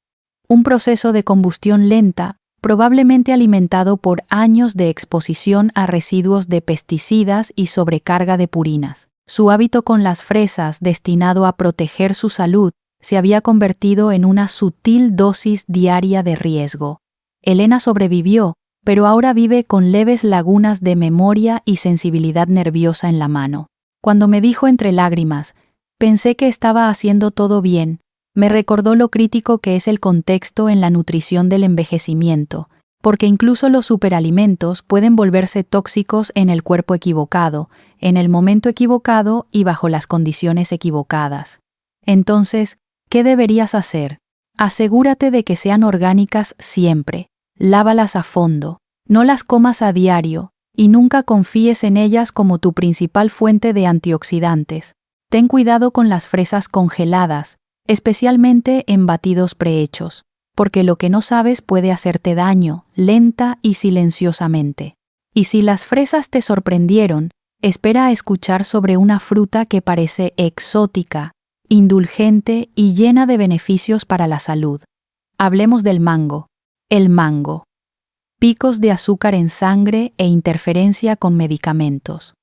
Un proceso de combustión lenta, probablemente alimentado por años de exposición a residuos de pesticidas y sobrecarga de purinas. Su hábito con las fresas, destinado a proteger su salud, se había convertido en una sutil dosis diaria de riesgo. Elena sobrevivió, pero ahora vive con leves lagunas de memoria y sensibilidad nerviosa en la mano. Cuando me dijo entre lágrimas, pensé que estaba haciendo todo bien, me recordó lo crítico que es el contexto en la nutrición del envejecimiento, porque incluso los superalimentos pueden volverse tóxicos en el cuerpo equivocado, en el momento equivocado y bajo las condiciones equivocadas. Entonces, ¿qué deberías hacer? Asegúrate de que sean orgánicas siempre. Lávalas a fondo, no las comas a diario, y nunca confíes en ellas como tu principal fuente de antioxidantes. Ten cuidado con las fresas congeladas, especialmente en batidos prehechos, porque lo que no sabes puede hacerte daño, lenta y silenciosamente. Y si las fresas te sorprendieron, espera a escuchar sobre una fruta que parece exótica, indulgente y llena de beneficios para la salud. Hablemos del mango. El mango. Picos de azúcar en sangre e interferencia con medicamentos.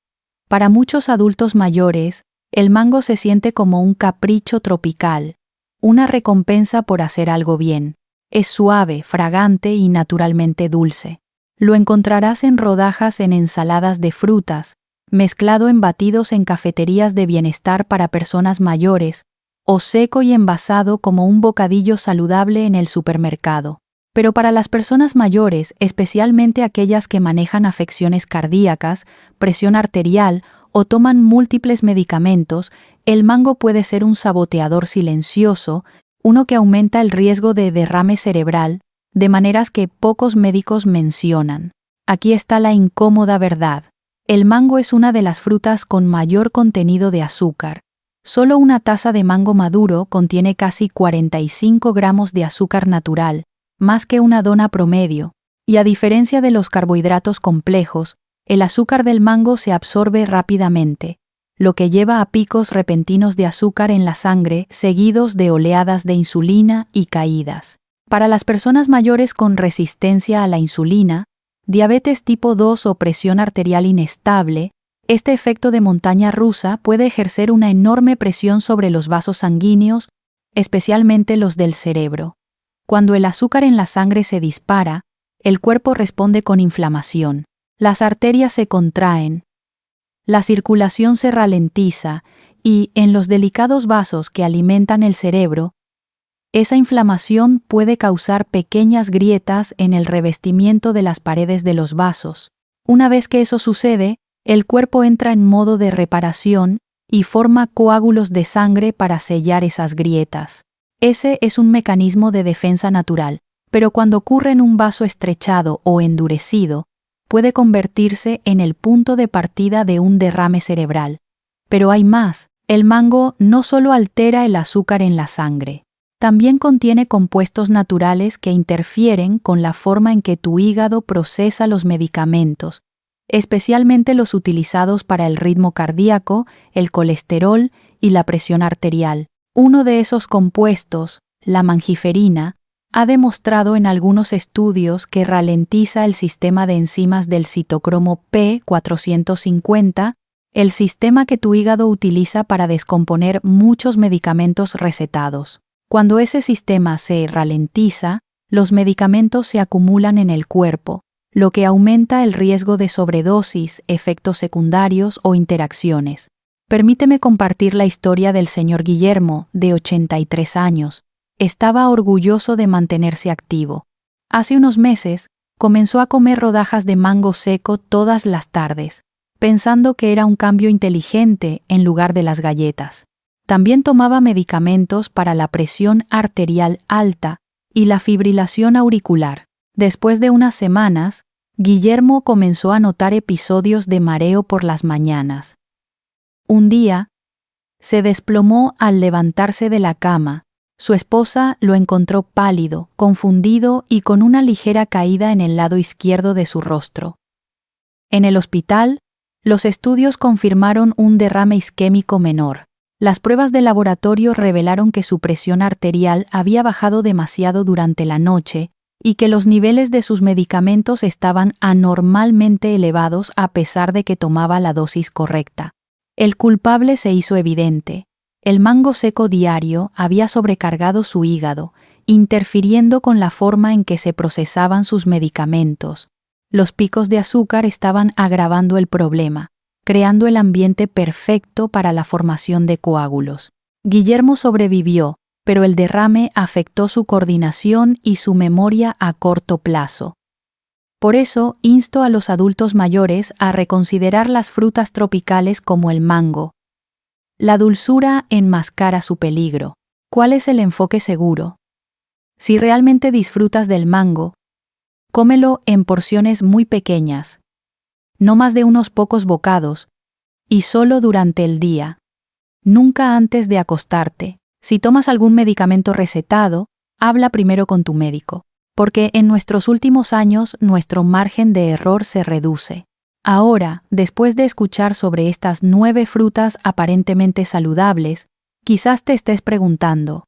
Para muchos adultos mayores, el mango se siente como un capricho tropical, una recompensa por hacer algo bien. Es suave, fragante y naturalmente dulce. Lo encontrarás en rodajas en ensaladas de frutas, mezclado en batidos en cafeterías de bienestar para personas mayores, o seco y envasado como un bocadillo saludable en el supermercado. Pero para las personas mayores, especialmente aquellas que manejan afecciones cardíacas, presión arterial o toman múltiples medicamentos, el mango puede ser un saboteador silencioso, uno que aumenta el riesgo de derrame cerebral, de maneras que pocos médicos mencionan. Aquí está la incómoda verdad. El mango es una de las frutas con mayor contenido de azúcar. Solo una taza de mango maduro contiene casi 45 gramos de azúcar natural, más que una dona promedio, y a diferencia de los carbohidratos complejos, el azúcar del mango se absorbe rápidamente, lo que lleva a picos repentinos de azúcar en la sangre seguidos de oleadas de insulina y caídas. Para las personas mayores con resistencia a la insulina, diabetes tipo 2 o presión arterial inestable, este efecto de montaña rusa puede ejercer una enorme presión sobre los vasos sanguíneos, especialmente los del cerebro. Cuando el azúcar en la sangre se dispara, el cuerpo responde con inflamación. Las arterias se contraen, la circulación se ralentiza y, en los delicados vasos que alimentan el cerebro, esa inflamación puede causar pequeñas grietas en el revestimiento de las paredes de los vasos. Una vez que eso sucede, el cuerpo entra en modo de reparación y forma coágulos de sangre para sellar esas grietas. Ese es un mecanismo de defensa natural, pero cuando ocurre en un vaso estrechado o endurecido, puede convertirse en el punto de partida de un derrame cerebral. Pero hay más. El mango no solo altera el azúcar en la sangre, también contiene compuestos naturales que interfieren con la forma en que tu hígado procesa los medicamentos, especialmente los utilizados para el ritmo cardíaco, el colesterol y la presión arterial. Uno de esos compuestos, la mangiferina, ha demostrado en algunos estudios que ralentiza el sistema de enzimas del citocromo P450, el sistema que tu hígado utiliza para descomponer muchos medicamentos recetados. Cuando ese sistema se ralentiza, los medicamentos se acumulan en el cuerpo, lo que aumenta el riesgo de sobredosis, efectos secundarios o interacciones. Permíteme compartir la historia del señor Guillermo, de 83 años. Estaba orgulloso de mantenerse activo. Hace unos meses, comenzó a comer rodajas de mango seco todas las tardes, pensando que era un cambio inteligente en lugar de las galletas. También tomaba medicamentos para la presión arterial alta y la fibrilación auricular. Después de unas semanas, Guillermo comenzó a notar episodios de mareo por las mañanas. Un día, se desplomó al levantarse de la cama. Su esposa lo encontró pálido, confundido y con una ligera caída en el lado izquierdo de su rostro. En el hospital, Los estudios confirmaron un derrame isquémico menor. Las pruebas de laboratorio revelaron que su presión arterial había bajado demasiado durante la noche y que los niveles de sus medicamentos estaban anormalmente elevados a pesar de que tomaba la dosis correcta. El culpable se hizo evidente. El mango seco diario había sobrecargado su hígado, interfiriendo con la forma en que se procesaban sus medicamentos. Los picos de azúcar estaban agravando el problema, creando el ambiente perfecto para la formación de coágulos. Guillermo sobrevivió, pero el derrame afectó su coordinación y su memoria a corto plazo. Por eso, insto a los adultos mayores a reconsiderar las frutas tropicales como el mango. La dulzura enmascara su peligro. ¿Cuál es el enfoque seguro? Si realmente disfrutas del mango, cómelo en porciones muy pequeñas, no más de unos pocos bocados, y solo durante el día. Nunca antes de acostarte. Si tomas algún medicamento recetado, habla primero con tu médico, porque en nuestros últimos años nuestro margen de error se reduce. Ahora, después de escuchar sobre estas 9 frutas aparentemente saludables, quizás te estés preguntando,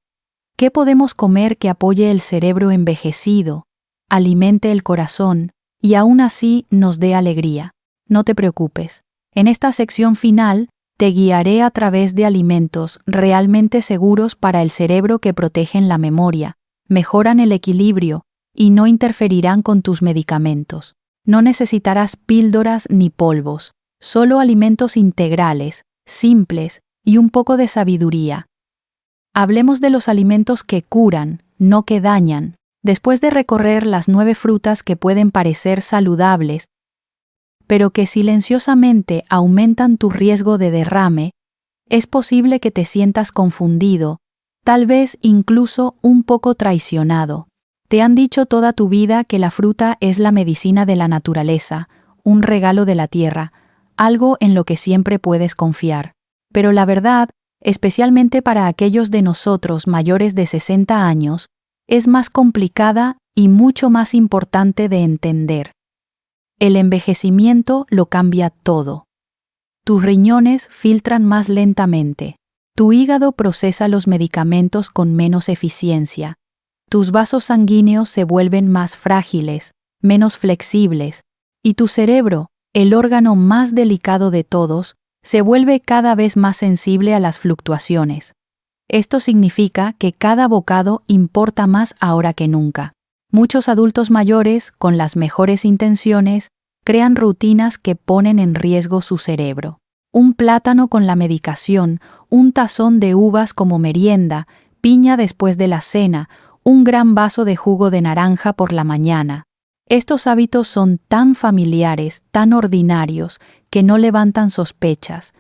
¿qué podemos comer que apoye el cerebro envejecido, alimente el corazón y aún así nos dé alegría? No te preocupes. En esta sección final, te guiaré a través de alimentos realmente seguros para el cerebro que protegen la memoria, mejoran el equilibrio y no interferirán con tus medicamentos. No necesitarás píldoras ni polvos, solo alimentos integrales, simples y un poco de sabiduría. Hablemos de los alimentos que curan, no que dañan. Después de recorrer las 9 frutas que pueden parecer saludables, pero que silenciosamente aumentan tu riesgo de derrame, es posible que te sientas confundido, tal vez incluso un poco traicionado. Te han dicho toda tu vida que la fruta es la medicina de la naturaleza, un regalo de la tierra, algo en lo que siempre puedes confiar. Pero la verdad, especialmente para aquellos de nosotros mayores de 60 años, es más complicada y mucho más importante de entender. El envejecimiento lo cambia todo. Tus riñones filtran más lentamente. Tu hígado procesa los medicamentos con menos eficiencia. Tus vasos sanguíneos se vuelven más frágiles, menos flexibles, y tu cerebro, el órgano más delicado de todos, se vuelve cada vez más sensible a las fluctuaciones. Esto significa que cada bocado importa más ahora que nunca. Muchos adultos mayores, con las mejores intenciones, crean rutinas que ponen en riesgo su cerebro. Un plátano con la medicación, un tazón de uvas como merienda, piña después de la cena, un gran vaso de jugo de naranja por la mañana. Estos hábitos son tan familiares, tan ordinarios, que no levantan sospechas,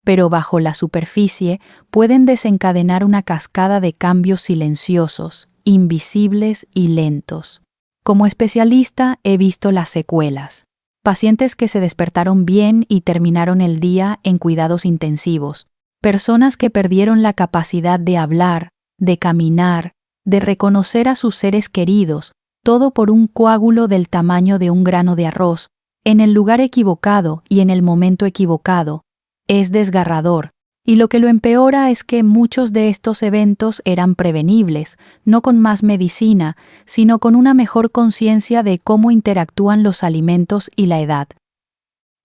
pero bajo la superficie pueden desencadenar una cascada de cambios silenciosos, invisibles y lentos. Como especialista he visto las secuelas. Pacientes que se despertaron bien y terminaron el día en cuidados intensivos. Personas que perdieron la capacidad de hablar, de caminar, de reconocer a sus seres queridos, todo por un coágulo del tamaño de un grano de arroz, en el lugar equivocado y en el momento equivocado. Es desgarrador, y lo que lo empeora es que muchos de estos eventos eran prevenibles, no con más medicina, sino con una mejor conciencia de cómo interactúan los alimentos y la edad.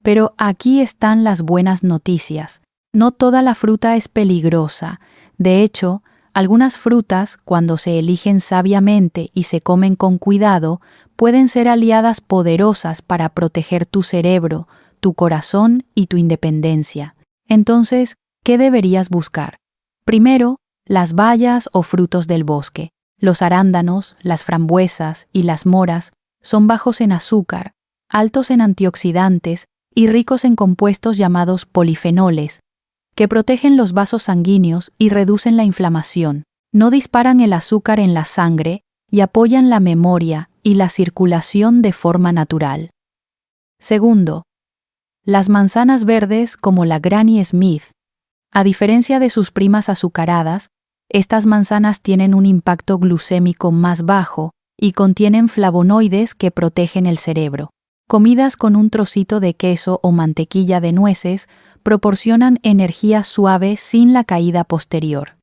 Pero aquí están las buenas noticias. No toda la fruta es peligrosa. De hecho, algunas frutas, cuando se eligen sabiamente y se comen con cuidado, pueden ser aliadas poderosas para proteger tu cerebro, tu corazón y tu independencia. Entonces, ¿qué deberías buscar? Primero, las bayas o frutos del bosque. Los arándanos, las frambuesas y las moras son bajos en azúcar, altos en antioxidantes y ricos en compuestos llamados polifenoles, que protegen los vasos sanguíneos y reducen la inflamación. No disparan el azúcar en la sangre y apoyan la memoria y la circulación de forma natural. Segundo, las manzanas verdes como la Granny Smith. A diferencia de sus primas azucaradas, estas manzanas tienen un impacto glucémico más bajo y contienen flavonoides que protegen el cerebro. Comidas con un trocito de queso o mantequilla de nueces proporcionan energía suave sin la caída posterior.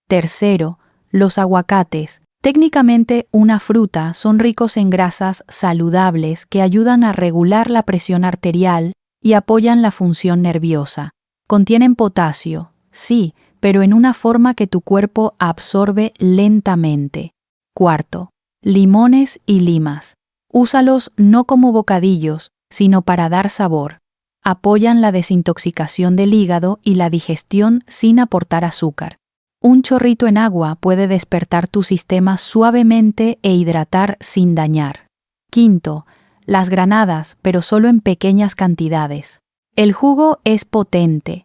Tercero, los aguacates. Técnicamente una fruta, son ricos en grasas saludables que ayudan a regular la presión arterial y apoyan la función nerviosa. Contienen potasio, sí, pero en una forma que tu cuerpo absorbe lentamente. Cuarto, limones y limas. Úsalos no como bocadillos, sino para dar sabor. Apoyan la desintoxicación del hígado y la digestión sin aportar azúcar. Un chorrito en agua puede despertar tu sistema suavemente e hidratar sin dañar. Quinto, las granadas, pero solo en pequeñas cantidades. El jugo es potente,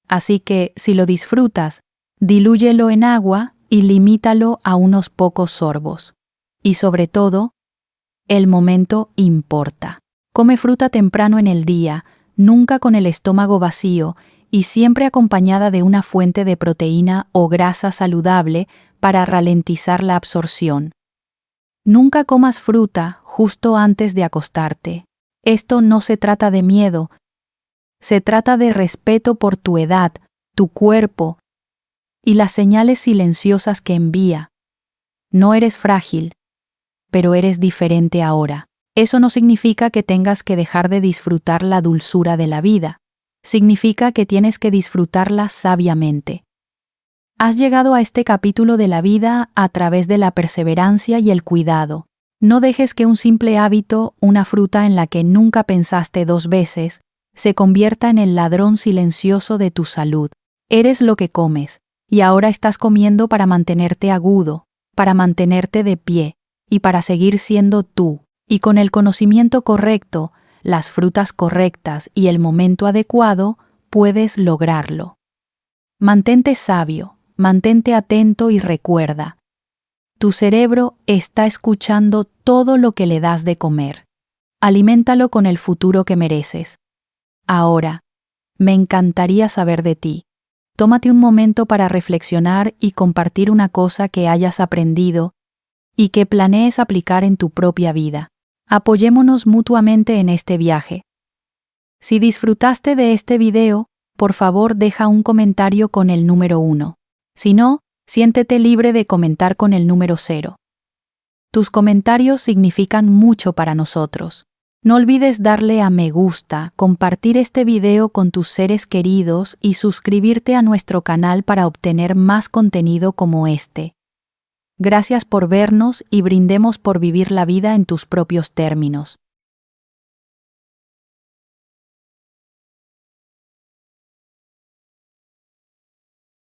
así que si lo disfrutas, dilúyelo en agua y limítalo a unos pocos sorbos. Y sobre todo, el momento importa. Come fruta temprano en el día, nunca con el estómago vacío y siempre acompañada de una fuente de proteína o grasa saludable para ralentizar la absorción. Nunca comas fruta justo antes de acostarte. Esto no se trata de miedo, se trata de respeto por tu edad, tu cuerpo y las señales silenciosas que envía. No eres frágil, pero eres diferente ahora. Eso no significa que tengas que dejar de disfrutar la dulzura de la vida. Significa que tienes que disfrutarla sabiamente. Has llegado a este capítulo de la vida a través de la perseverancia y el cuidado. No dejes que un simple hábito, una fruta en la que nunca pensaste dos veces, se convierta en el ladrón silencioso de tu salud. Eres lo que comes, y ahora estás comiendo para mantenerte agudo, para mantenerte de pie, y para seguir siendo tú. Y con el conocimiento correcto, las frutas correctas y el momento adecuado, puedes lograrlo. Mantente sabio, mantente atento y recuerda. Tu cerebro está escuchando todo lo que le das de comer. Aliméntalo con el futuro que mereces. Ahora, me encantaría saber de ti. Tómate un momento para reflexionar y compartir una cosa que hayas aprendido y que planees aplicar en tu propia vida. Apoyémonos mutuamente en este viaje. Si disfrutaste de este video, por favor deja un comentario con el número 1. Si no, siéntete libre de comentar con el número 0. Tus comentarios significan mucho para nosotros. No olvides darle a me gusta, compartir este video con tus seres queridos y suscribirte a nuestro canal para obtener más contenido como este. Gracias por vernos y brindemos por vivir la vida en tus propios términos.